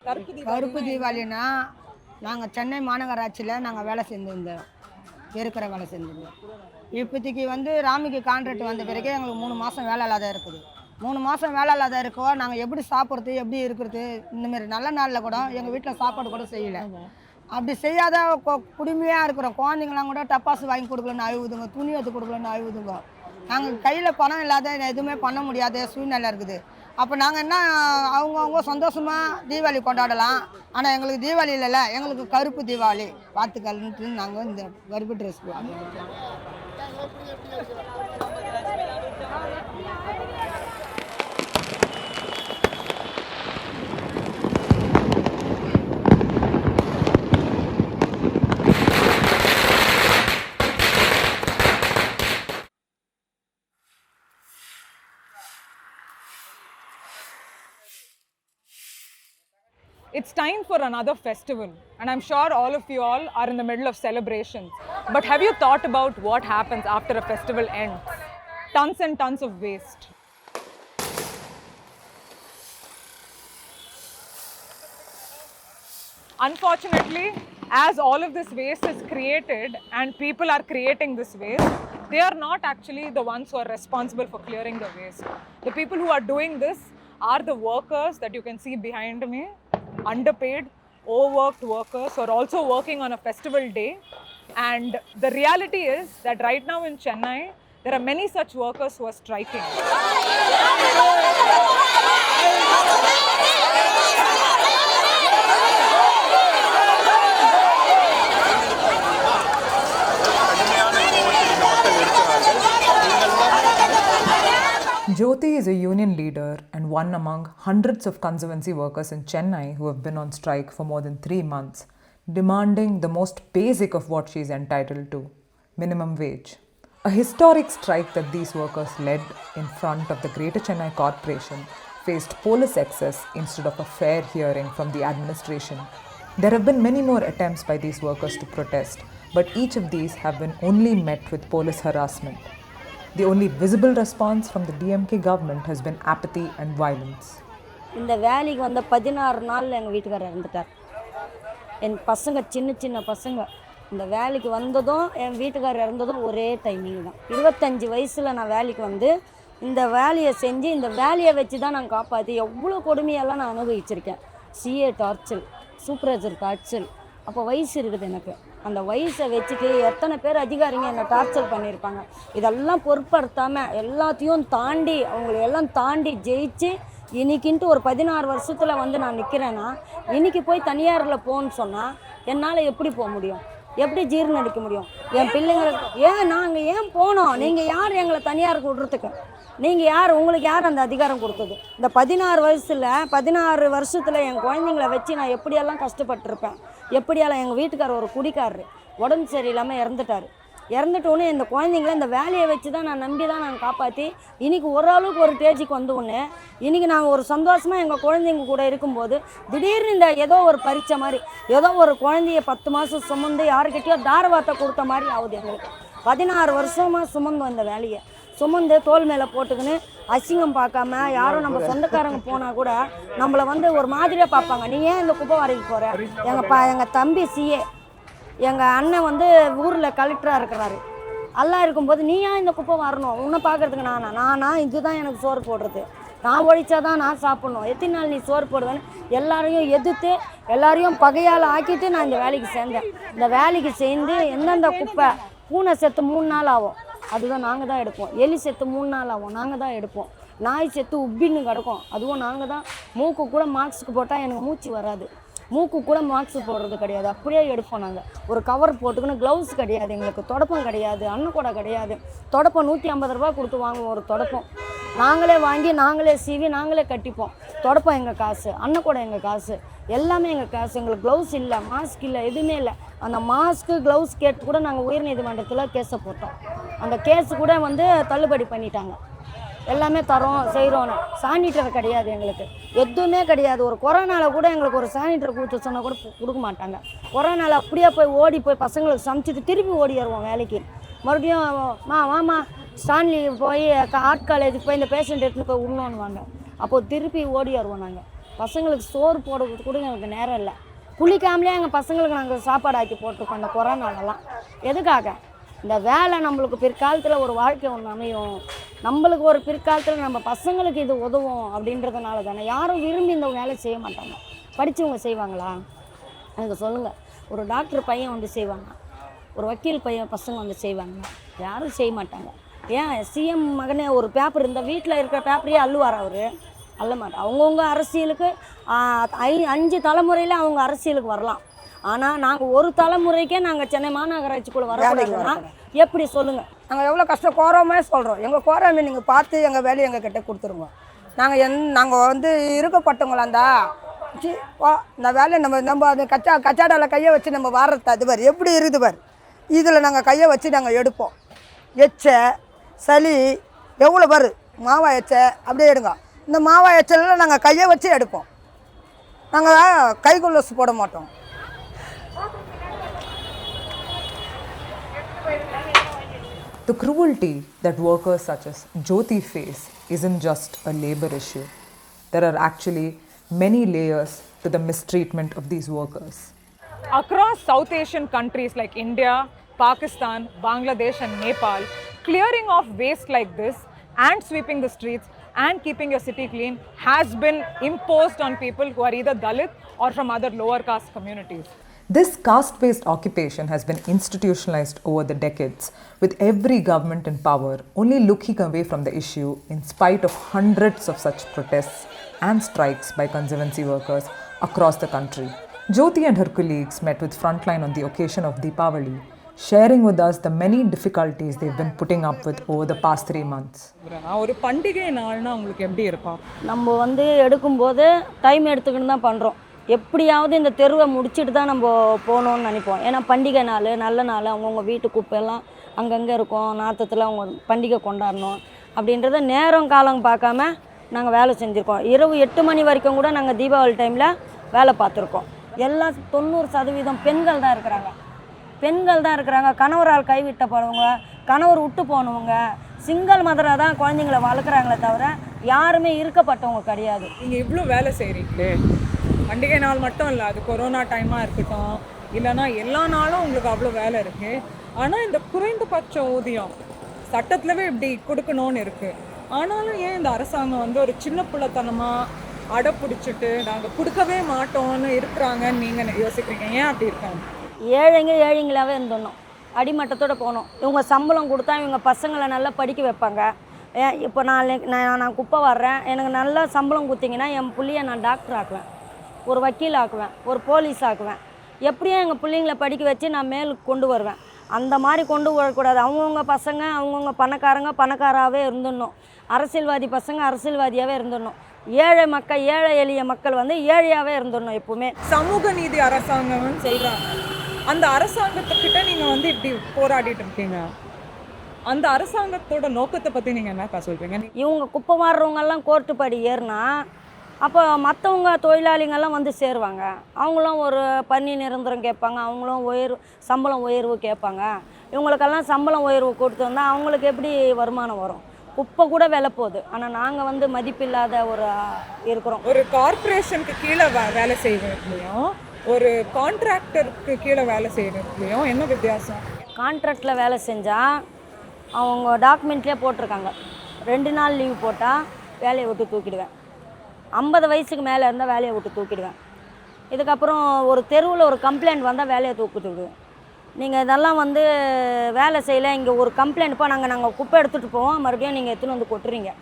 கருப்பு தீபாவளினா நாங்கள் சென்னை மாநகராட்சியில் நாங்கள் வேலை செஞ்சுருந்தோம், இருக்கிற வேலை செஞ்சுருந்தோம். இப்போதைக்கு வந்து ராமிக்கு கான்ட்ராக்ட் வந்த பிறகு எங்களுக்கு 3 மாதம் வேலை இல்லாத இருக்குது. 3 மாதம் வேலை இல்லாத இருக்கோ நாங்கள் எப்படி சாப்பிட்றது, எப்படி இருக்கிறது? இந்தமாரி நல்ல நாளில் கூட எங்கள் வீட்டில் சாப்பாடு கூட செய்யலை. அப்படி செய்யாத குடுமையாக இருக்கிற குழந்தைங்களாம் கூட டப்பாசு வாங்கி கொடுக்கலன்னு அழுவுதுங்க, துணி எடுத்து கொடுக்கலன்னு அழுவுதுங்க. நாங்கள் கையில் பணம் இல்லாத எதுவுமே பண்ண முடியாத சூழ்நிலை இருக்குது. அப்போ நாங்கள் என்ன அவங்கவுங்க சந்தோஷமாக தீபாவளி கொண்டாடலாம். ஆனால் எங்களுக்கு தீபாவளி இல்லைல்ல, எங்களுக்கு கருப்பு தீபாவளி பார்த்துக்கலன்ட்டு நாங்கள் இந்த கருப்பு ட்ரெஸ் போடுவோம். It's time for another festival, and I'm sure all of you all are in the middle of celebrations. But have you thought about what happens after a festival ends? Tons and tons of waste. Unfortunately, as all of this waste is created and people are creating this waste, they are not actually the ones who are responsible for clearing the waste. The people who are doing this are the workers that you can see behind me. Underpaid, overworked workers who are also working on a festival day. And the reality is that right now in Chennai, there are many such workers who are striking. Jyoti is a union leader and one among hundreds of Conservancy workers in Chennai who have been on strike for more than 3 months, demanding the most basic of what she is entitled to, minimum wage. A historic strike that these workers led in front of the Greater Chennai Corporation faced police excess instead of a fair hearing from the administration. There have been many more attempts by these workers to protest, but each of these have been only met with police harassment. The only visible response from the DMK government has been apathy and violence. இந்த வேலைக்கு வந்த 16 நாளில் எங்கள் வீட்டுக்காரர் இறந்துட்டார். என் பசங்க சின்ன பசங்க இந்த வேலைக்கு வந்ததும் என் வீட்டுக்காரர் இறந்ததும் ஒரே டைமிங் தான். 25 வயசில் நான் வேலைக்கு வந்து இந்த வேலையை செஞ்சு இந்த வேலையை வச்சு தான் நான் காப்பாற்றி எவ்வளோ கொடுமையெல்லாம் நான் அனுபவிச்சிருக்கேன். CA torture, supervisor torture. அப்போ வயசு இருக்குது எனக்கு. அந்த வயசை வச்சுட்டு எத்தனை பேர் அதிகாரிங்க என்னை டார்ச்சர் பண்ணியிருப்பாங்க. இதெல்லாம் பொருட்படுத்தாமல் எல்லாத்தையும் தாண்டி அவங்களெல்லாம் தாண்டி ஜெயிச்சு இன்றைக்கின்ட்டு ஒரு 16 வருஷத்தில் வந்து நான் நிற்கிறேன்னா, இன்றைக்கி போய் தனியாரில் போன்னு சொன்னால் என்னால் எப்படி போக முடியும்? எப்படி ஜீர்ணடிக்க முடியும்? என் பிள்ளைங்களுக்கு நாங்கள் ஏன் போனோம்? நீங்கள் யார் எங்களை தனியாருக்கு விடுறதுக்கு? நீங்கள் யார்? உங்களுக்கு யார் அந்த அதிகாரம் கொடுத்தது? இந்த 16 வருஷத்தில் என் குழந்தைங்கள வச்சு நான் எப்படியெல்லாம் கஷ்டப்பட்டுருப்பேன். எப்படியெல்லாம் எங்கள் வீட்டுக்காரர் ஒரு குடிக்காரரு உடம்பு சரியில்லாமல் இறந்துட்டோன்னே இந்த குழந்தைங்கள இந்த வேலையை வச்சு தான் நான் நம்பி தான் நான் காப்பாற்றி இன்றைக்கி ஓரளவுக்கு ஒரு ஸ்டேஜுக்கு வந்தோடனே இன்றைக்கி நாங்கள் ஒரு சந்தோஷமாக எங்கள் குழந்தைங்க கூட இருக்கும்போது திடீர்னு இந்த ஏதோ ஒரு பறிச்ச மாதிரி ஏதோ ஒரு குழந்தைய 10 மாதம் சுமந்து யாருக்கிட்டேயோ தாரவாத்தை கொடுத்த மாதிரி ஆகுது எங்களுக்கு. 16 வருஷமாக சுமந்தோம் இந்த வேலையை. சுமந்து தோல் மேலே போட்டுக்கின்னு அசிங்கம் பார்க்காம யாரும் நம்ம சொந்தக்காரங்க போனால் கூட நம்மளை வந்து ஒரு மாதிரியாக பார்ப்பாங்க. நீ ஏன் இந்த குப்பை வரைக்கு போகிற? எங்கள் தம்பி சிஏ, எங்கள் அண்ணன் வந்து ஊரில் கலெக்டராக இருக்கிறாரு. எல்லாம் இருக்கும்போது நீ ஏன் இந்த குப்பை வரணும்? உன்னை பார்க்குறதுக்கு நானா இதுதான் எனக்கு சோறு போடுறது, நான் ஒழிச்சா தான் நான் சாப்பிட்ணும், எத்தனை நாள் நீ சோறு போடுவேன்னு எல்லாரையும் எதிர்த்து எல்லாரையும் பகையால் ஆக்கிட்டு நான் இந்த வேலைக்கு சேர்ந்தேன். இந்த வேலைக்கு சேர்ந்து எந்தெந்த குப்பை பூனை செத்து 3 நாள் ஆகும், அதுதான் நாங்கள் தான் எடுப்போம். எலி செத்து 3 நாள் ஆகும், நாங்கள் தான் எடுப்போம். நாய் செத்து உப்பின்னு கிடக்கும், அதுவும் நாங்கள் தான். மூக்கு கூட மாஸ்க்கு போட்டால் எனக்கு மூச்சு வராது, மூக்கு கூட மாஸ்க் போடுறது கிடையாது, அப்படியே எடுப்போம் நாங்கள். ஒரு கவர் போட்டுக்கணும், க்ளவுஸ் கிடையாது எங்களுக்கு, தொடப்பம் கிடையாது, அன்னக்கூடை கிடையாது. தொடப்பம் 150 ரூபா கொடுத்து வாங்குவோம் ஒரு தொடப்பம். நாங்களே வாங்கி நாங்களே சீவி நாங்களே கட்டிப்போம். தொடப்பம் எங்கள் காசு, அன்னக்கூடை எங்கள் காசு, எல்லாமே எங்கள் காசு. எங்களுக்கு க்ளவுஸ் இல்லை, மாஸ்க் இல்லை, எதுவுமே இல்லை. அந்த மாஸ்க்கு க்ளவுஸ் கேட்டு கூட நாங்கள் உயர்நீதிமன்றத்தில் கேஸை போட்டோம். அந்த கேஸு கூட வந்து தள்ளுபடி பண்ணிட்டாங்க. எல்லாமே தரோம் செய்கிறோன்னு. சானிட்டர் கிடையாது எங்களுக்கு, எதுவுமே கிடையாது. ஒரு கொரோனாவில் கூட எங்களுக்கு ஒரு சானிட்டர் கொடுத்து சொன்னால் கூட கொடுக்க மாட்டாங்க. கொரோனாவில் அப்படியே போய் ஓடி போய் பசங்களுக்கு சமைச்சிட்டு திருப்பி ஓடிடுவோம் வேலைக்கு. மறுபடியும் வாமா ஸ்டான்லி போய் ஆர்ட் காலேஜுக்கு போய் இந்த பேஷண்ட் எடுத்துகிட்டு போய் விடணுன்னுவாங்க. அப்போது திருப்பி ஓடிடுவோம் நாங்கள். பசங்களுக்கு சோறு போடுறது கூட எங்களுக்கு நேரம் இல்லை. குளிக்காமலே எங்கள் பசங்களுக்கு நாங்கள் சாப்பாடு ஆக்கி போட்டிருக்கோம் இந்த கொரோனாலலாம். எதுக்காக? இந்த வேலை நம்மளுக்கு பிற்காலத்தில் ஒரு வாழ்க்கை ஒன்று அமையும், நம்மளுக்கு ஒரு பிற்காலத்தில் நம்ம பசங்களுக்கு இது உதவும் அப்படின்றதுனால தானே. யாரும் விரும்பி இந்த வேலை செய்ய மாட்டாங்க. படித்தவங்க செய்வாங்களா? எனக்கு சொல்லுங்கள். ஒரு டாக்டர் பையன் வந்து செய்வாங்க, ஒரு வக்கீல் பையன் பசங்க வந்து செய்வாங்க? யாரும் செய்ய மாட்டாங்க. ஏன் சிஎம் மகனே ஒரு பேப்பர் இந்த வீட்டில் இருக்கிற பேப்பரையே அள்ளுவார் அவர்? அள்ள மாட்டார். அவங்கவுங்க அரசியலுக்கு 5 தலைமுறையில் அவங்க அரசியலுக்கு வரலாம். ஆனால் நாங்கள் ஒரு தலைமுறைக்கே நாங்கள் சென்னை மாநகராட்சிக்குள்ளே வரக்கூடாதுன்னா எப்படி சொல்லுங்கள்? நாங்கள் எவ்வளோ கஷ்டம் கோரமே சொல்கிறோம். எங்கள் கோரமே நீங்கள் பார்த்து எங்கள் வேலையை எங்கள் கிட்டே கொடுத்துருங்க. நாங்கள் வந்து இருக்கப்பட்டவங்களாந்தா இந்த வேலையை நம்ம அது கச்சாடாவில் கையை வச்சு நம்ம வாரத்தை அது பார் எப்படி இருக்குது பார். இதில் நாங்கள் கையை வச்சு நாங்கள் எடுப்போம். எச்சை சளி எவ்வளோ பாரு, மாவா எச்சை அப்படியே எடுங்க. இந்த மாவா எச்செல்லாம் நாங்கள் கையை வச்சு எடுப்போம். நாங்கள் கைக்குள்ளஸ் போட மாட்டோம். The cruelty that workers such as Jyoti face isn't just a labor issue. There are actually many layers to the mistreatment of these workers. Across South Asian countries like India, Pakistan, Bangladesh and Nepal, clearing of waste like this and sweeping the streets and keeping your city clean has been imposed on people who are either Dalit or from other lower caste communities. This caste-based occupation has been institutionalized over the decades, with every government in power only looking away from the issue in spite of hundreds of such protests and strikes by Conservancy workers across the country. Jyoti and her colleagues met with Frontline on the occasion of Deepavali, sharing with us the many difficulties they've been putting up with over the past 3 months. ஒரு பண்டிகை நாள்னா உங்களுக்கு எப்படி இருக்கும்? நம்ம வந்து எடுக்கும்போது time எடுத்துக்கிட்டு தான் பண்ணுறோம். எப்படியாவது இந்த தெருவை முடிச்சுட்டு தான் நம்ம போகணுன்னு நினைப்போம். ஏன்னா பண்டிகை நாள், நல்ல நாள், அவங்கவுங்க வீட்டு குப்பையெல்லாம் அங்கங்கே இருக்கும், நாற்றத்தில் அவங்க பண்டிகை கொண்டாடணும் அப்படின்றத நேரம் காலம் பார்க்காம நாங்கள் வேலை செஞ்சுருக்கோம். இரவு 8 மணி வரைக்கும் கூட நாங்கள் தீபாவளி டைமில் வேலை பார்த்துருக்கோம். எல்லாம் 90% பெண்கள் தான் இருக்கிறாங்க. பெண்கள் தான் இருக்கிறாங்க. கணவரால் கைவிட்டப்படுறவங்க, கணவர் விட்டு போனவங்க, சிங்கிள் மதராக தான் குழந்தைங்களை வளர்க்குறாங்களே தவிர யாருமே இருக்கப்பட்டவங்க கிடையாது. நீங்கள் இவ்வளோ வேலை செய்கிறீங்களே, பண்டிகை நாள் மட்டும் இல்லை, அது கொரோனா டைமாக இருக்கட்டும், இல்லைனா எல்லா நாளும் உங்களுக்கு அவ்வளோ வேலை இருக்குது. ஆனால் இந்த குறைந்தபட்ச ஊதியம் சட்டத்திலவே இப்படி கொடுக்கணும்னு இருக்குது. ஆனாலும் ஏன் இந்த அரசாங்கம் வந்து ஒரு சின்ன பிள்ளைத்தனமாக அடப்பிடிச்சிட்டு நாங்கள் கொடுக்கவே மாட்டோம்னு இருக்கிறாங்கன்னு நீங்கள் யோசிக்கிறீங்க? ஏன் அப்படி இருக்காங்க? ஏழைங்களாகவே இருந்துடணும், அடிமட்டத்தோடு போகணும். இவங்க சம்பளம் கொடுத்தா இவங்க பசங்களை நல்லா படிக்க வைப்பாங்க. இப்போ நான் குப்பை வர்றேன், எனக்கு நல்லா சம்பளம் கொடுத்தீங்கன்னா என் பிள்ளைய நான் டாக்டர் ஆக்குவேன், ஒரு வக்கீல் ஆக்குவேன், ஒரு போலீஸ் ஆக்குவேன். எப்படியும் எங்கள் பிள்ளைங்களை படிக்க வச்சு நான் மேலுக்கு கொண்டு வருவேன். அந்த மாதிரி கொண்டு வரக்கூடாது. அவங்கவுங்க பசங்க அவங்கவுங்க பணக்காராகவே இருந்துடணும். அரசியல்வாதி பசங்க அரசியல்வாதியாகவே இருந்துடணும். ஏழை எளிய மக்கள் வந்து ஏழையாகவே இருந்துடணும். எப்பவுமே சமூக நீதி அரசாங்கம்னு சொல்கிறாங்க. அந்த அரசாங்கத்துக்கிட்ட நீங்கள் வந்து இப்படி போராடிட்டு இருக்கீங்க. அந்த அரசாங்கத்தோட நோக்கத்தை பற்றி நீங்கள் என்னக்கா சொல்கிறீங்க? இவங்க குப்பை மாறுறவங்கெல்லாம் கோர்ட்டு படி ஏறினா அப்போ மற்றவங்க தொழிலாளிங்கெல்லாம் வந்து சேருவாங்க. அவங்களும் ஒரு பணி நிரந்தரம் கேட்பாங்க, அவங்களும் சம்பளம் உயர்வு கேட்பாங்க. இவங்களுக்கெல்லாம் சம்பளம் உயர்வு கொடுத்துருந்தா அவங்களுக்கு எப்படி வருமானம் வரும்? குப்பை கூட விலை போகுது. ஆனால் நாங்கள் வந்து மதிப்பில்லாத இருக்கிறோம். ஒரு கார்பரேஷனுக்கு கீழே வேலை செய்கிறதுலையும் ஒரு கான்ட்ராக்டருக்கு கீழே வேலை செய்கிறதுலையும் என்ன வித்தியாசம்? கான்ட்ராக்டில் வேலை செஞ்சால் அவங்க டாக்குமெண்ட்லேயே போட்டிருக்காங்க, 2 நாள் லீவ் போட்டால் வேலையை விட்டு தூக்கிடுவேன். 50 வயசுக்கு மேலே இருந்தால் வேலையை விட்டு தூக்கிடுவேன். இதுக்கப்புறம் ஒரு தெருவில் ஒரு கம்ப்ளைண்ட் வந்தால் வேலையை தூக்கிட்டு விடுவேன். நீங்கள் இதெல்லாம் வந்து வேலை செய்யலை, இங்கே ஒரு கம்ப்ளைண்ட் இப்போ நாங்கள் குப்பை எடுத்துகிட்டு போவோம், மறுபடியும் நீங்கள் எடுத்துன்னு வந்து கொட்டுறீங்க.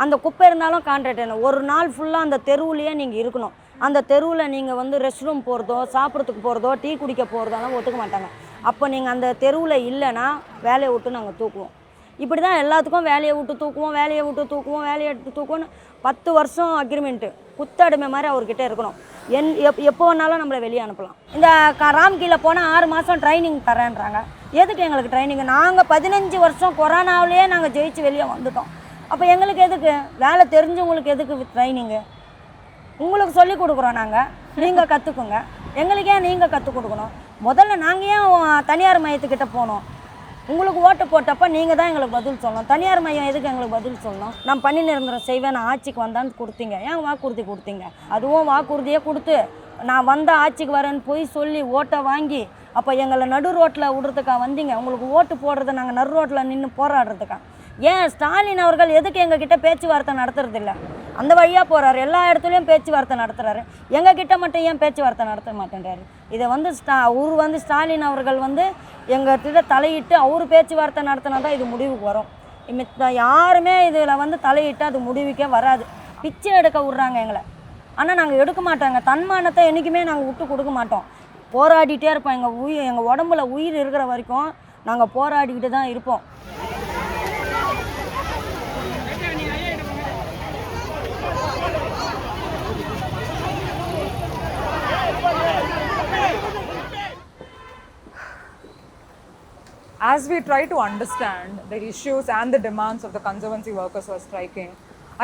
அந்த குப்பை இருந்தாலும் கான்ட்ராக்ட் என்ன, ஒரு நாள் ஃபுல்லாக அந்த தெருவுலேயே நீங்கள் இருக்கணும். அந்த தெருவில் நீங்கள் வந்து ரெஸ்ட் ரூம் போகிறதோ, சாப்பிட்றதுக்கு போகிறதோ, டீ குடிக்க போகிறதெல்லாம் ஒத்துக்க மாட்டாங்க. அப்போ நீங்கள் அந்த தெருவில் இல்லைன்னா வேலையை விட்டு நாங்கள் தூக்குவோம். இப்படி தான் எல்லாத்துக்கும் வேலையை விட்டு தூக்குவோம், வேலையை எடுத்து தூக்குவோன்னு 10 வருஷம் அக்ரிமெண்ட்டு. குத்தடிமை மாதிரி அவர்கிட்ட இருக்கணும். எப்போ வேணாலும் நம்மளை வெளியே அனுப்பலாம். இந்த ராம்கீழ போனால் 6 மாதம் ட்ரைனிங் தரேன்றாங்க. எதுக்கு எங்களுக்கு ட்ரைனிங்கு? நாங்கள் 15 வருஷம் கொரோனாவிலேயே நாங்கள் ஜெயிச்சு வெளியே வந்துட்டோம். அப்போ எங்களுக்கு எதுக்கு வேலை தெரிஞ்சவங்களுக்கு எதுக்கு ட்ரைனிங்கு? உங்களுக்கு சொல்லிக் கொடுக்குறோம் நாங்கள், நீங்கள் கற்றுக்குங்க. எங்களுக்கே நீங்கள் கற்றுக் கொடுக்கணும். முதல்ல நாங்கள் ஏன் தனியார் மையத்துக்கிட்ட போனோம்? உங்களுக்கு ஓட்டு போட்டப்போ நீங்கள் தான் எங்களுக்கு பதில் சொல்லணும். தனியார் மையம் எதுக்கு எங்களுக்கு பதில் சொல்லணும்? நான் பணி நிரந்தரம் செய்வேன், நான் ஆட்சிக்கு வந்தான்னு கொடுத்தீங்க. ஏன் வாக்குறுதி கொடுத்தீங்க? அதுவும் வாக்குறுதியே கொடுத்து நான் வந்த ஆட்சிக்கு வரேன்னு போய் சொல்லி ஓட்டை வாங்கி அப்போ எங்களை நடு ரோட்டில் விடுறதுக்கா வந்தீங்க? உங்களுக்கு ஓட்டு போடுறத நாங்கள் நடு ரோட்டில் நின்று போராடுறதுக்கா? ஏன் ஸ்டாலின் அவர்கள் எதுக்கு எங்ககிட்ட பேச்சுவார்த்தை நடத்துறதில்ல? அந்த வழியாக போகிறாரு, எல்லா இடத்துலையும் பேச்சுவார்த்தை நடத்துகிறாரு, எங்ககிட்ட மட்டும் ஏன் பேச்சுவார்த்தை நடத்த மாட்டேன்றாரு? இதை வந்து ஸ்டாலின் அவர்கள் வந்து எங்ககிட்ட தலையிட்டு அவர் பேச்சுவார்த்தை நடத்தினா தான் இது முடிவுக்கு வரும். யாருமே இதில் வந்து தலையிட்டு அது முடிவுக்கே வராது. பிச்சை எடுக்க விட்றாங்க எங்களை, ஆனால் நாங்கள் எடுக்க மாட்டாங்க. தன்மானத்தை என்றைக்குமே நாங்கள் விட்டு கொடுக்க மாட்டோம். போராடிட்டே இருப்போம். எங்கள் உடம்புல உயிர் இருக்கிற வரைக்கும் நாங்கள் போராடிக்கிட்டு தான் இருப்போம். As we try to understand the issues and the demands of the Conservancy workers who are striking,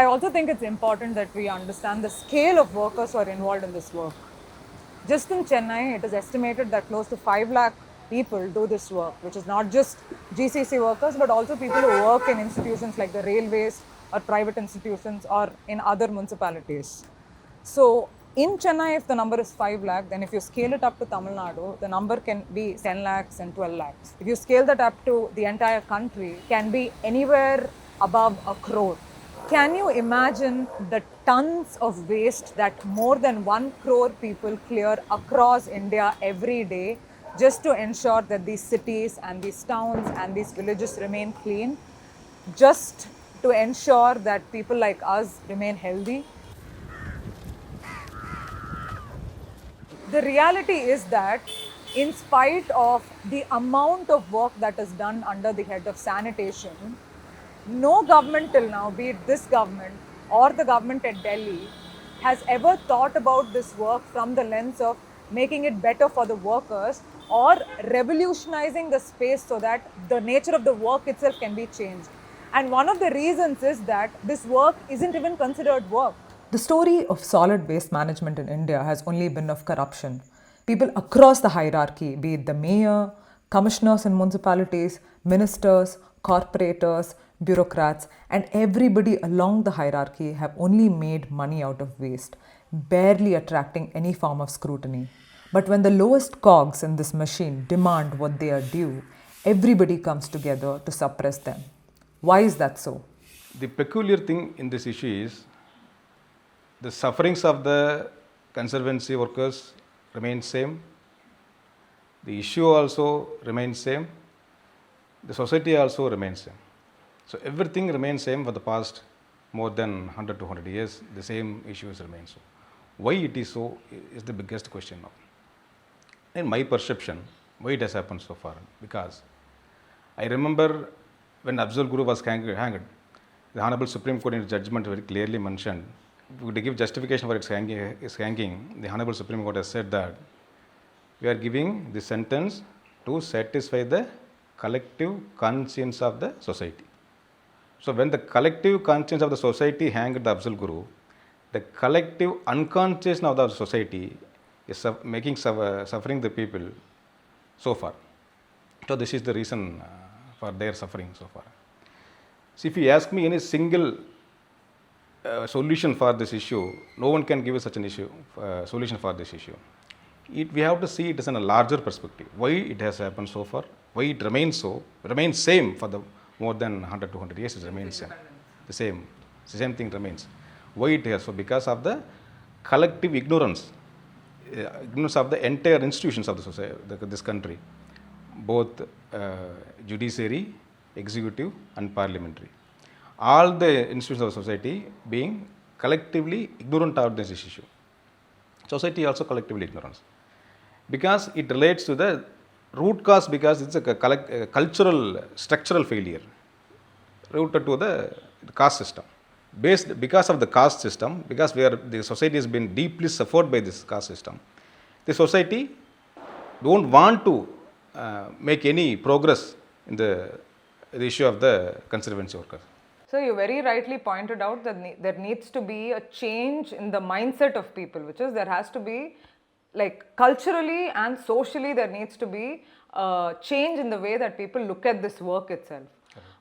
I also think it's important that we understand the scale of workers who are involved in this work. Just in Chennai, it is estimated that close to 5 lakh people do this work, which is not just GCC workers, but also people who work in institutions like the railways or private institutions or in other municipalities. So, in Chennai, if the number is 5 lakh, then if you scale it up to Tamil Nadu, the number can be 10 lakhs and 12 lakhs. If you scale that up to the entire country, can be anywhere above a crore. Can you imagine the tons of waste that more than 1 crore people clear across India every day just to ensure that these cities and these towns and these villages remain clean, just to ensure that people like us remain healthy? The reality is that in spite of the amount of work that is done under the head of sanitation, no government till now, be it this government or the government at Delhi, has ever thought about this work from the lens of making it better for the workers or revolutionizing the space so that the nature of the work itself can be changed. And one of the reasons is that this work isn't even considered work. The story of solid waste management in India has only been of corruption. People across the hierarchy, be it the mayor, commissioners in municipalities, ministers, corporators, bureaucrats, and everybody along the hierarchy have only made money out of waste, barely attracting any form of scrutiny. But when the lowest cogs in this machine demand what they are due, everybody comes together to suppress them. Why is that so? The peculiar thing in this issue is the sufferings of the Conservancy workers remain same. The issue also remains same. The society also remains same. So everything remains same for the past more than 100 to 100 years. The same issues remain so. Why it is so is the biggest question now. In my perception, why it has happened so far? Because I remember when Afzal Guru was hanged, the Honorable Supreme Court in its judgment very clearly mentioned, to give justification for its hanging, the Honorable Supreme Court has said that we are giving the sentence to satisfy the collective conscience of the society. So when the collective conscience of the society hanged the Afzal Guru, the collective unconsciousness of the society is suffering the people so far. So this is the reason for their suffering so far. So if you ask me any single solution for this issue, no one can give us such an issue solution for this issue. We have to see it as in a larger perspective. Why it has happened so far? Why it remains so? Remains same for the more than 100 to 100 years. It remains same. The same thing remains. Why it has so? Because of the collective ignorance of the entire institutions of the society, this country, both judiciary, executive, and parliamentary. All the institutions of society being collectively ignorant of this issue. Society also collectively ignorance. Because it relates to the root cause, because it's a cultural, structural failure rooted to the caste system. Because of the caste system, because the society has been deeply suffered by this caste system, the society don't want to make any progress in the issue of the Conservancy workers. So you very rightly pointed out that there needs to be a change in the mindset of people, which is there has to be, like, culturally and socially there needs to be change in the way that people look at this work itself.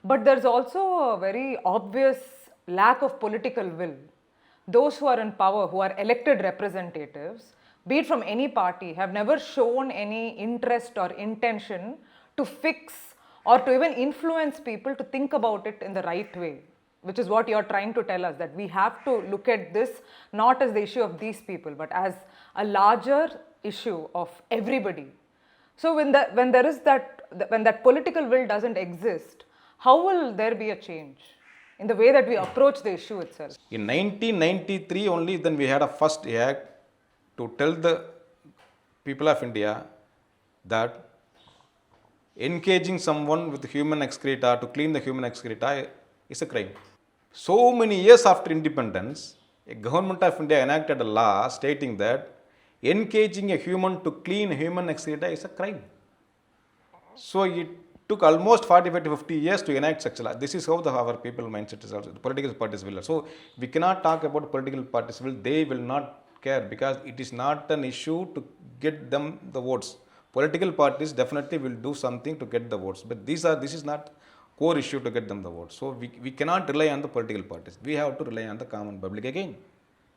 But there's also a very obvious lack of political will. Those who are in power, who are elected representatives, be it from any party, have never shown any interest or intention to fix or to even influence people to think about it in the right way, which is what you're trying to tell us, that we have to look at this not as the issue of these people, but as a larger issue of everybody. So when that political will doesn't exist, how will there be a change in the way that we approach the issue itself? In 1993 only, then we had a first act to tell the people of India that engaging someone with human excreta to clean the human excreta is a crime. So many years after independence, a government of India enacted a law stating that engaging a human to clean human excreta is a crime. So it took almost 45 to 50 years to enact such a law. This is how our people mindset is also. The political parties will. So we cannot talk about political parties will. They will not care because it is not an issue to get them the votes. Political parties definitely will do something to get the votes, but this is not core issue to get them the votes. So we cannot rely on the political parties. We have to rely on the common public again.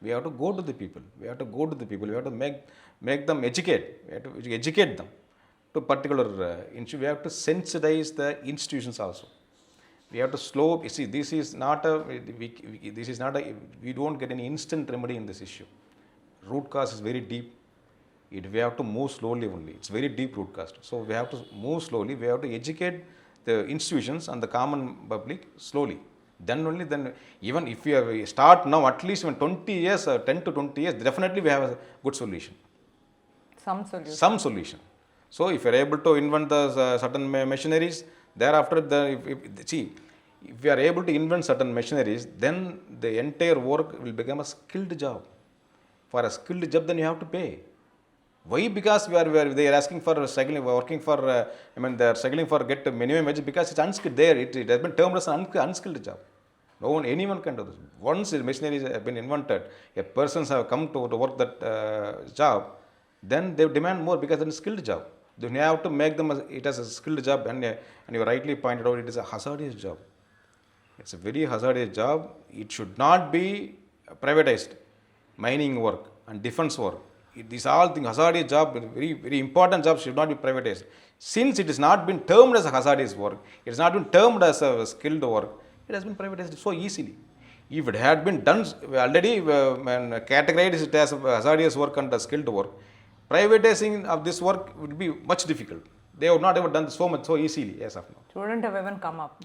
We have to go to the people. We have to make them educate. We have to educate them to particular issue. We have to sensitize the institutions also. We have to slow. You see, this is not a. We don't get any instant remedy in this issue. Root cause is very deep. We have to move slowly only. It's very deep root cause. So we have to move slowly. We have to educate the institutions and the common public slowly. Then even if we start now, at least when 20 years, 10 to 20 years, definitely we have a good solution. Some solution. So if you are able to invent the certain machineries, thereafter if we are able to invent certain machineries, then the entire work will become a skilled job. For a skilled job, then you have to pay. Why? Because they are asking for struggling, working for, they are struggling for get minimum wage because it's unskilled there. It has been termed as an unskilled job. Anyone can do this. Once the machineries have been invented, a persons have come to work that job, then they demand more because it's a skilled job. Then you have to make them it as a skilled job, and you rightly pointed out it is a hazardous job. It's a very hazardous job. It should not be privatized. Mining work and defense work. These all things, hazardous job, very, very important jobs should not be privatized. Since it has not been termed as a hazardous work, it has not been termed as a skilled work, it has been privatized so easily. If it had been done already, categorized it as hazardous work and skilled work, privatizing of this work would be much difficult. They would not have done so easily as of now. Shouldn't have even come up.